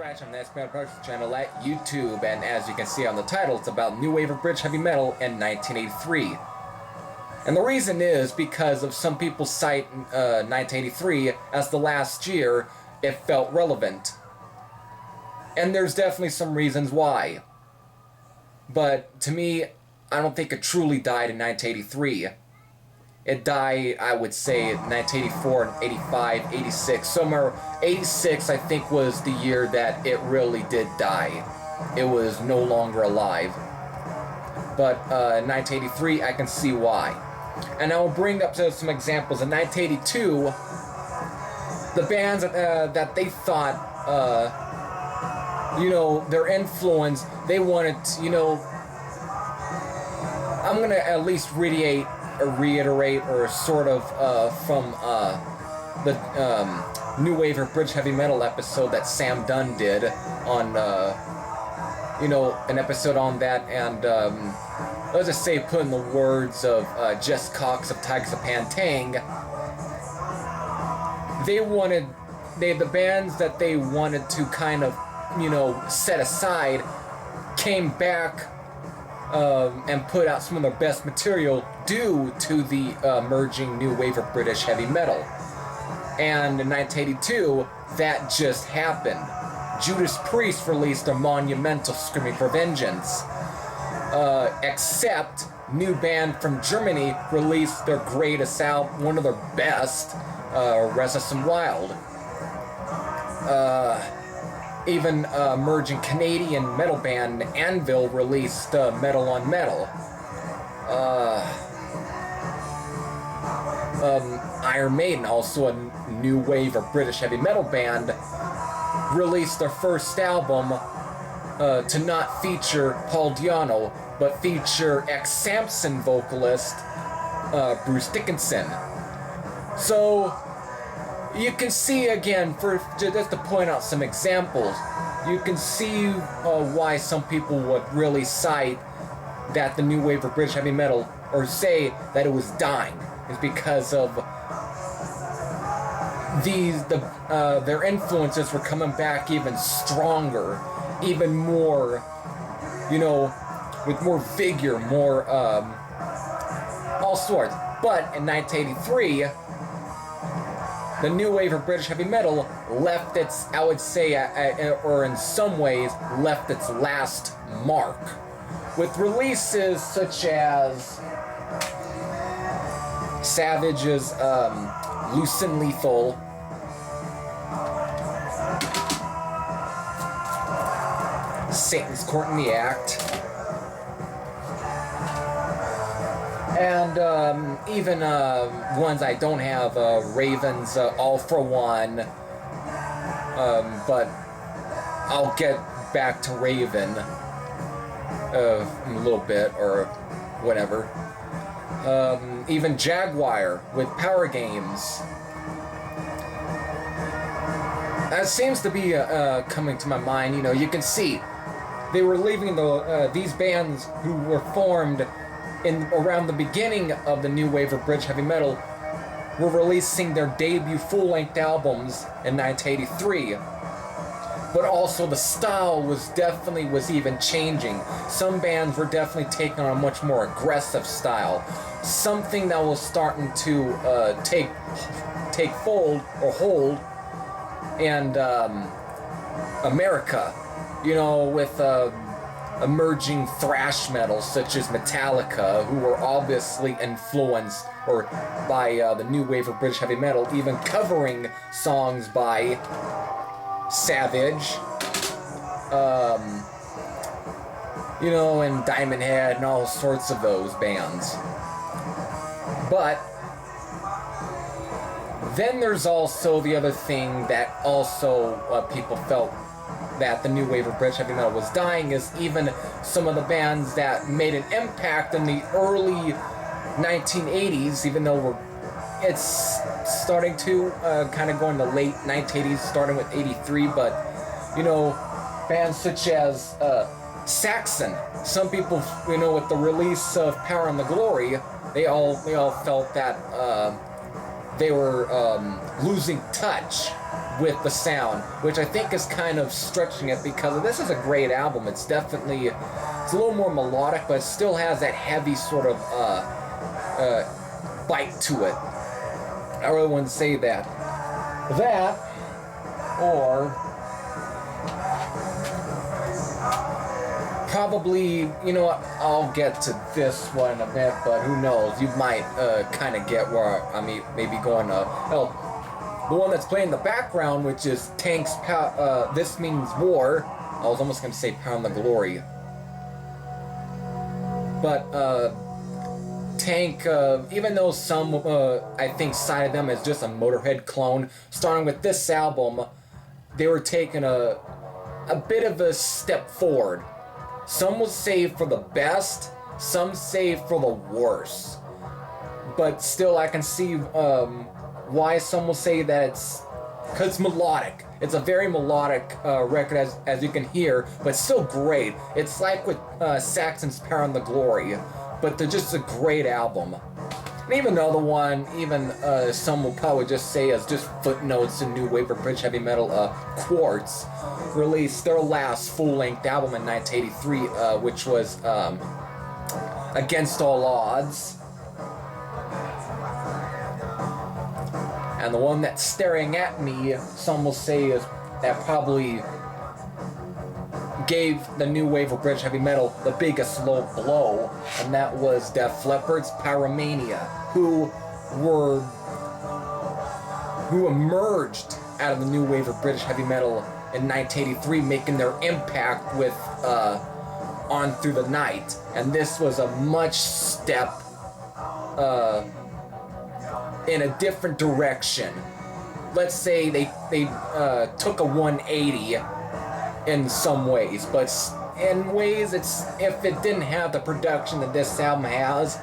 Scratch on the Next Metal Productions channel at YouTube, and as you can see on the title, it's about New Wave of British Heavy Metal in 1983. And the reason is because of some people cite 1983 as the last year it felt relevant. And there's definitely some reasons why. But to me, I don't think it truly died in 1983. It died, I would say, 1984, 85, 86. Somewhere, 86, I think, was the year that it really did die. It was no longer alive. But 1983, I can see why. And I will bring up some examples. In 1982, the bands that they thought, their influence, they wanted, I'm going to at least reiterate or sort of from the New Wave of British Heavy Metal episode that Sam Dunn did on, an episode on that, and let's just say put in the words of Jess Cox of Tigers of Pantang, the bands that they wanted to kind of, set aside came back and put out some of their best material due to the emerging new wave of British heavy metal. And in 1982, that just happened. Judas Priest released their monumental Screaming for Vengeance. Except, new band from Germany released their greatest album, one of their best, Restless and Wild. Even emerging Canadian metal band Anvil released Metal on Metal. Iron Maiden, also a new wave of British heavy metal band, released their first album to not feature Paul Di'Anno, but feature ex-Samson vocalist Bruce Dickinson. So you can see, again, just to point out some examples, you can see why some people would really cite that the new wave of British heavy metal, or say that it was dying, is because of their influences were coming back even stronger, even more, with more vigor, more all sorts. But in 1983, the new wave of British heavy metal left its, I would say, or in some ways, left its last mark, with releases such as Savage's Loose and Lethal, Satan's Court in the Act, and even ones I don't have, Raven's All for One, but I'll get back to Raven in a little bit, or whatever. Even Jaguar with Power Games. That seems to be coming to my mind. You can see they were leaving these bands who were formed around the beginning of the new wave of British heavy metal were releasing their debut full-length albums in 1983. But also the style was even changing. Some bands were definitely taking on a much more aggressive style. Something that was starting to take hold in America, with emerging thrash metal such as Metallica, who were obviously influenced by the new wave of British heavy metal, even covering songs by Savage, and Diamond Head and all sorts of those bands. But then there's also the other thing that also people felt that the new wave of British heavy metal was dying, is even some of the bands that made an impact in the early 1980s, even though it's starting to kind of go in the late 1980s, starting with 83, but, bands such as Saxon. Some people, with the release of Power and the Glory, they all felt that they were losing touch with the sound, which I think is kind of stretching it, because this is a great album. It's definitely, it's a little more melodic, but it still has that heavy sort of bite to it. I really wouldn't say that. That, or probably, you know what, I'll get to this one in a bit, but who knows, you might kind of get where I mean, maybe going to, well, the one that's playing in the background, which is Tank's This Means War. I was almost going to say Pound the Glory. But Tank, even though some, I think, cited them as just a Motorhead clone, starting with this album, they were taking a bit of a step forward. Some will say for the best, some say for the worst. But still, I can see why some will say that it's, because it's melodic. It's a very melodic record, as you can hear, but still great. It's like with Saxon's Pound the Glory, but they're just a great album. And even another one, even some will probably just say as just footnotes in New Wave of British Heavy Metal, Quartz released their last full-length album in 1983, which was Against All Odds. And the one that's staring at me, some will say, is that probably gave the New Wave of British Heavy Metal the biggest low blow, and that was Def Leppard's Pyromania, who emerged out of the New Wave of British Heavy Metal in 1983, making their impact with On Through the Night. And this was a much step in a different direction. Let's say they took a 180 in some ways, but in ways it's, if it didn't have the production that this album has,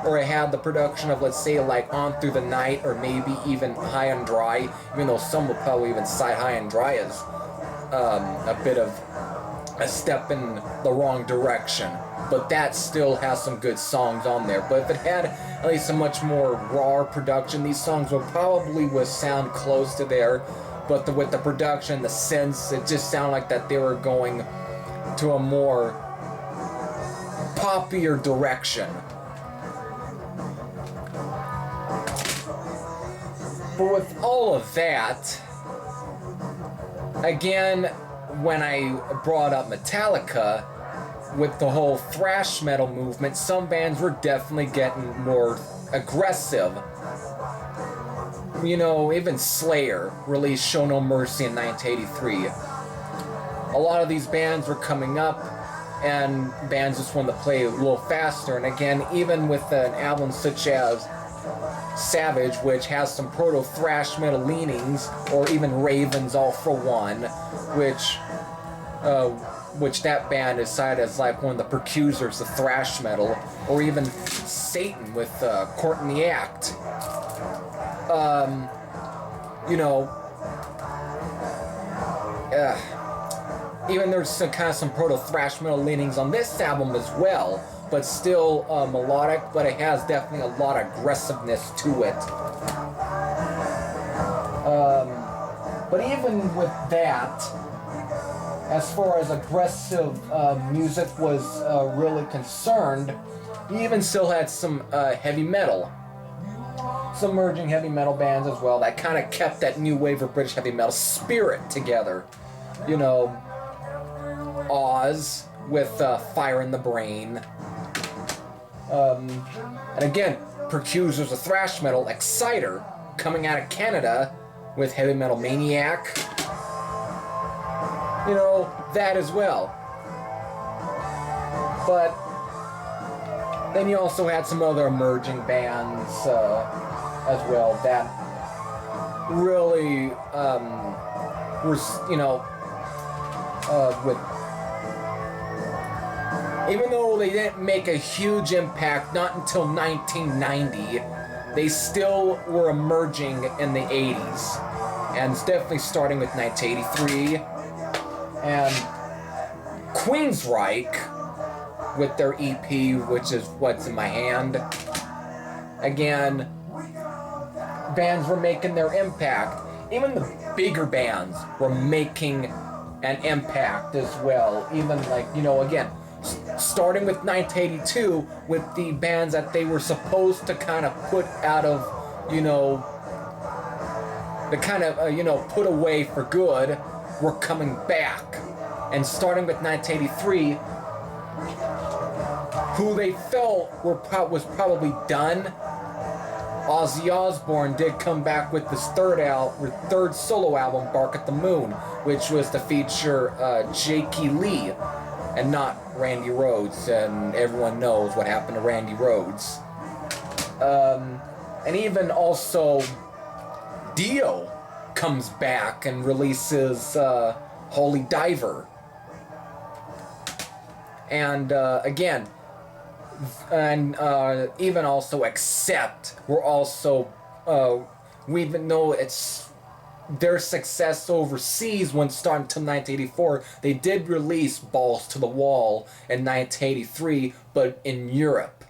or it had the production of, let's say, like On Through the Night, or maybe even High and Dry, even though some would probably even cite High and Dry as a bit of a step in the wrong direction. But that still has some good songs on there. But if it had at least a much more raw production, these songs would sound close to there. But with the production, the synths, it just sounded like that they were going to a more poppier direction. But with all of that, again, when I brought up Metallica, with the whole thrash metal movement, some bands were definitely getting more aggressive. You know, even Slayer released Show No Mercy in 1983. A lot of these bands were coming up, and bands just wanted to play a little faster. And again, even with an album such as Savage, which has some proto-thrash metal leanings, or even Ravens All For One, which that band is cited as like one of the precursors of thrash metal, or even Satan with Court in the Act. You know, even there's some proto-thrash metal leanings on this album as well, but still melodic, but it has definitely a lot of aggressiveness to it. But even with that, as far as aggressive music was really concerned, you even still had some heavy metal. Some emerging heavy metal bands as well that kind of kept that new wave of British heavy metal spirit together. You know, Oz with Fire in the Brain. And again, precursors of thrash metal, Exciter, coming out of Canada with Heavy Metal Maniac. You know, that as well. But then you also had some other emerging bands as well that really were, you know, with, even though they didn't make a huge impact, not until 1990, they still were emerging in the 80s. And it's definitely starting with 1983. And Queensryche with their EP, which is What's in My Hand. Again, bands were making their impact. Even the bigger bands were making an impact as well. Even like, you know, again, starting with 1982 with the bands that they were supposed to kind of put out of, you know, the kind of, you know, put away for good, were coming back. And starting with 1983, who they felt was probably done, Ozzy Osbourne did come back with his third solo album, Bark at the Moon, which was to feature Jakey Lee and not Randy Rhoads, and everyone knows what happened to Randy Rhoads. And even also Dio comes back and releases Holy Diver. And again, and even also Accept were also, we even know it's their success overseas when starting until 1984. They did release Balls to the Wall in 1983, but in Europe.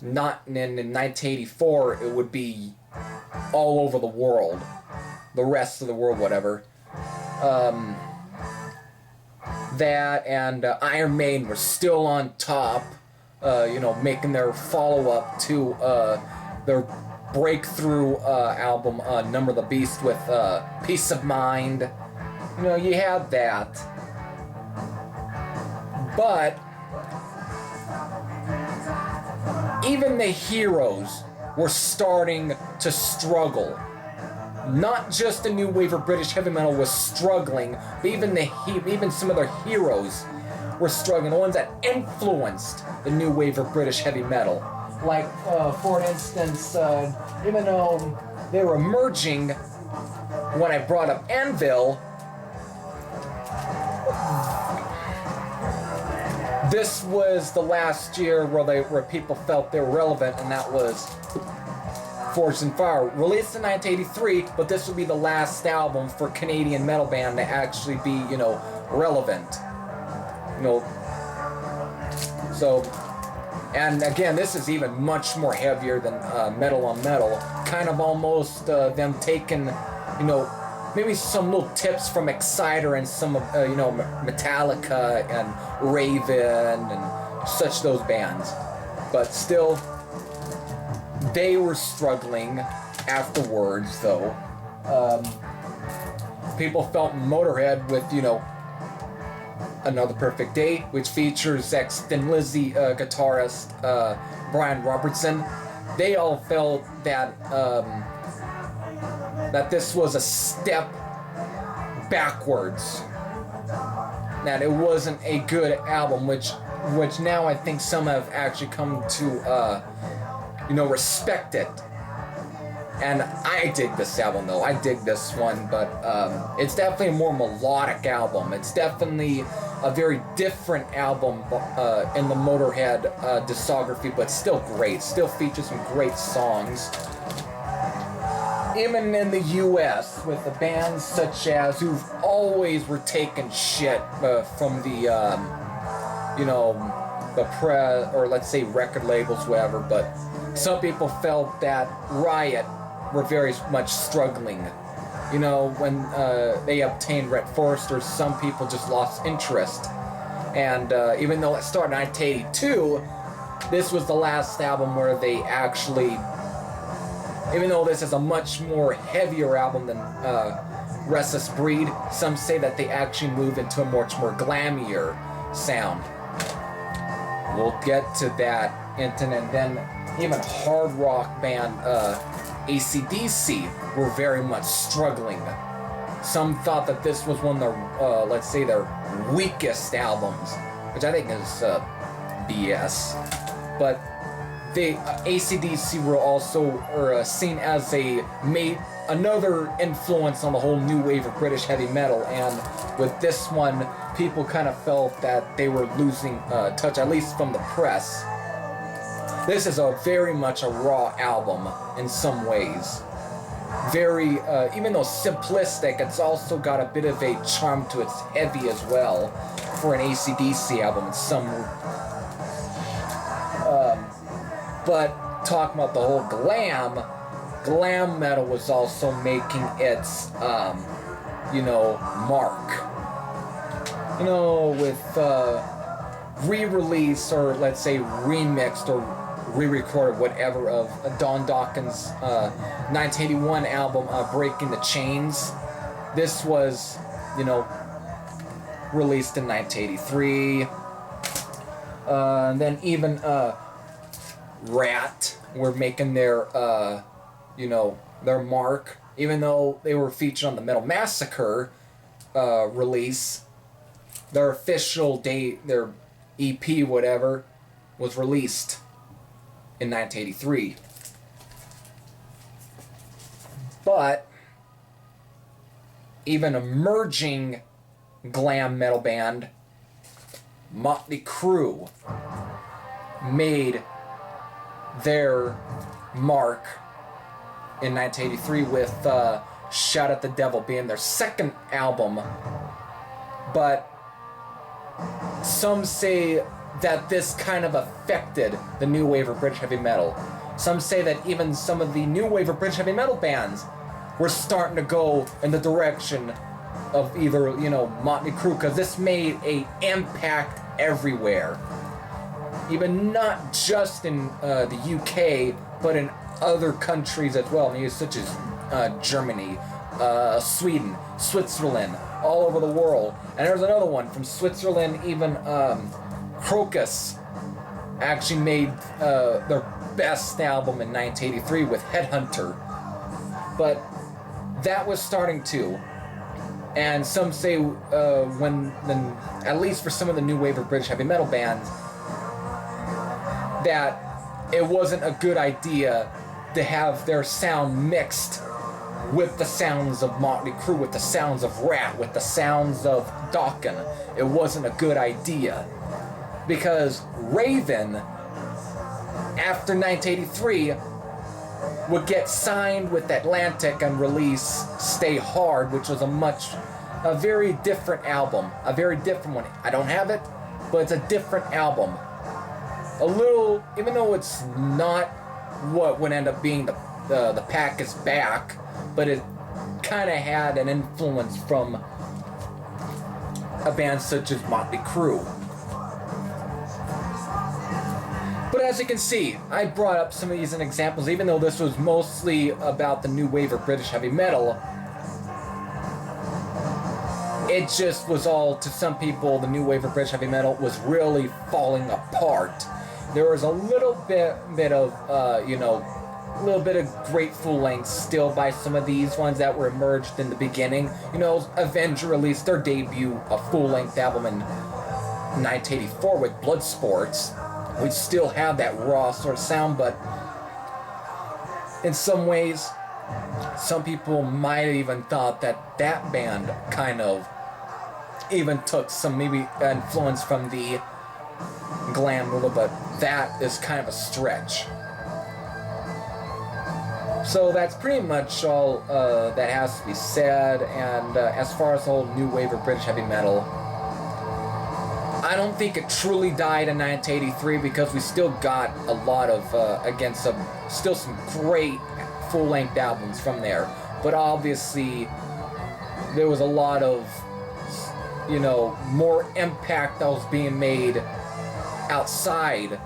Not in 1984, it would be all over the world. The rest of the world, whatever. That and Iron Maiden were still on top, you know, making their follow-up to their breakthrough album, Number of the Beast, with Peace of Mind. You know, you had that. But even the heroes were starting to struggle. Not just the new wave of British heavy metal was struggling, but even some of their heroes were struggling. The ones that influenced the new wave of British heavy metal. Like, for instance, even though they were emerging when I brought up Anvil, this was the last year where people felt they were relevant, and that was Forged in Fire, released in 1983, but this would be the last album for Canadian metal band to actually be, you know, relevant. You know, so, and again, this is even much more heavier than Metal on Metal. Kind of almost them taking, you know, maybe some little tips from Exciter and some, you know, Metallica and Raven and such those bands. But still, they were struggling afterwards, though. People felt Motorhead with, you know, Another Perfect Day, which features ex-Thin Lizzy guitarist Brian Robertson. They all felt that that this was a step backwards. That it wasn't a good album, which now I think some have actually come to you know, respect it. And I dig this album, though. I dig this one, but it's definitely a more melodic album. It's definitely a very different album in the Motorhead discography, but still great. Still features some great songs. Even in the U.S., with the bands such as who've always were taking shit from the, you know, the press, or let's say record labels, whatever, but some people felt that Riot were very much struggling. You know, when they obtained Rhett Forrester, some people just lost interest. And even though it started in 1982, this was the last album where they actually, even though this is a much more heavier album than Restless Breed, some say that they actually moved into a much more glammier sound. We'll get to that. And then even hard rock band AC/DC were very much struggling. Some thought that this was one of their, let's say, their weakest albums, which I think is BS. But the AC/DC were also seen as another influence on the whole new wave of British heavy metal, and with this one, people kind of felt that they were losing touch, at least from the press. This is very much a raw album in some ways. Very, even though simplistic, it's also got a bit of a charm to it. It's heavy as well for an AC/DC album in some. But talking about the whole glam, glam metal was also making its, mark. With re-release, or let's say remixed or re-recorded, whatever, of Don Dawkins' 1981 album, Breaking the Chains. This was, released in 1983. And then even Rat were making their, their mark, even though they were featured on the Metal Massacre release. Their official date, their EP, whatever, was released in 1983. But even emerging glam metal band Motley Crue made their mark in 1983 with Shout at the Devil being their second album. But some say that this kind of affected the new wave of British heavy metal. Some say that even some of the new wave of British heavy metal bands were starting to go in the direction of either, Motley Crue, because this made an impact everywhere. Even not just in the UK, but in other countries as well, such as Germany, Sweden, Switzerland, all over the world. And there's another one from Switzerland, even Crocus actually made their best album in 1983 with Headhunter. But that was starting to. And some say at least for some of the new wave of British heavy metal bands, that it wasn't a good idea to have their sound mixed with the sounds of Motley Crue, with the sounds of Rat, with the sounds of Dokken. It wasn't a good idea. Because Raven, after 1983, would get signed with Atlantic and release Stay Hard, which was a very different album. A very different one. I don't have it, but it's a different album. A little, even though it's not what would end up being the Pack is Back, but it kind of had an influence from a band such as Motley Crue. But as you can see, I brought up some of these in examples, even though this was mostly about the new wave of British heavy metal. It just was all, to some people, the new wave of British heavy metal was really falling apart. There was a little bit of, a little bit of Grateful length still by some of these ones that were emerged in the beginning. Avenger released their debut, a full-length album in 1984 with Bloodsports. We still have that raw sort of sound, but in some ways, some people might have even thought that band kind of even took some maybe influence from the glam little, but that is kind of a stretch. So that's pretty much all that has to be said. And as far as the whole new wave of British heavy metal, I don't think it truly died in 1983, because we still got a lot of, still some great full-length albums from there. But obviously, there was a lot of, more impact that was being made outside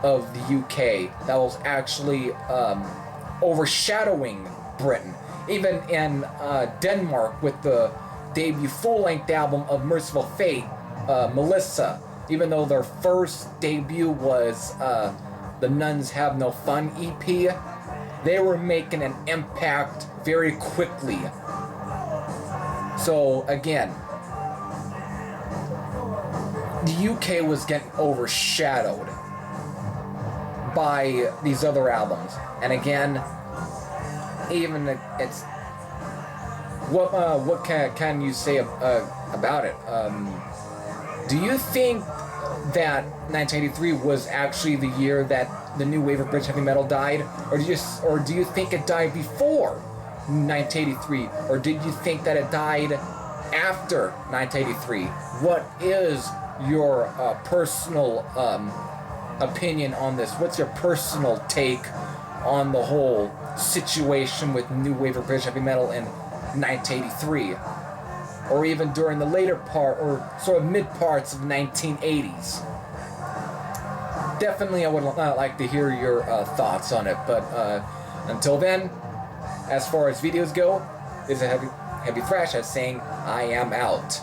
of the UK that was actually overshadowing Britain. Even in Denmark, with the debut full-length album of Merciful Fate, Melissa, even though their first debut was the Nuns Have No Fun EP, they were making an impact very quickly. So again, the UK was getting overshadowed by these other albums. And again, even it's what can you say about it? Do you think that 1983 was actually the year that the new wave of British heavy metal died, or do you think it died before 1983, or did you think that it died after 1983? What is your personal opinion on this? What's your personal take on the whole situation with new wave of British heavy metal in 1983, or even during the later part or sort of mid parts of 1980s. Definitely I would like to hear your thoughts on it, but until then, as far as videos go, this is Heavy Thrash saying I am out.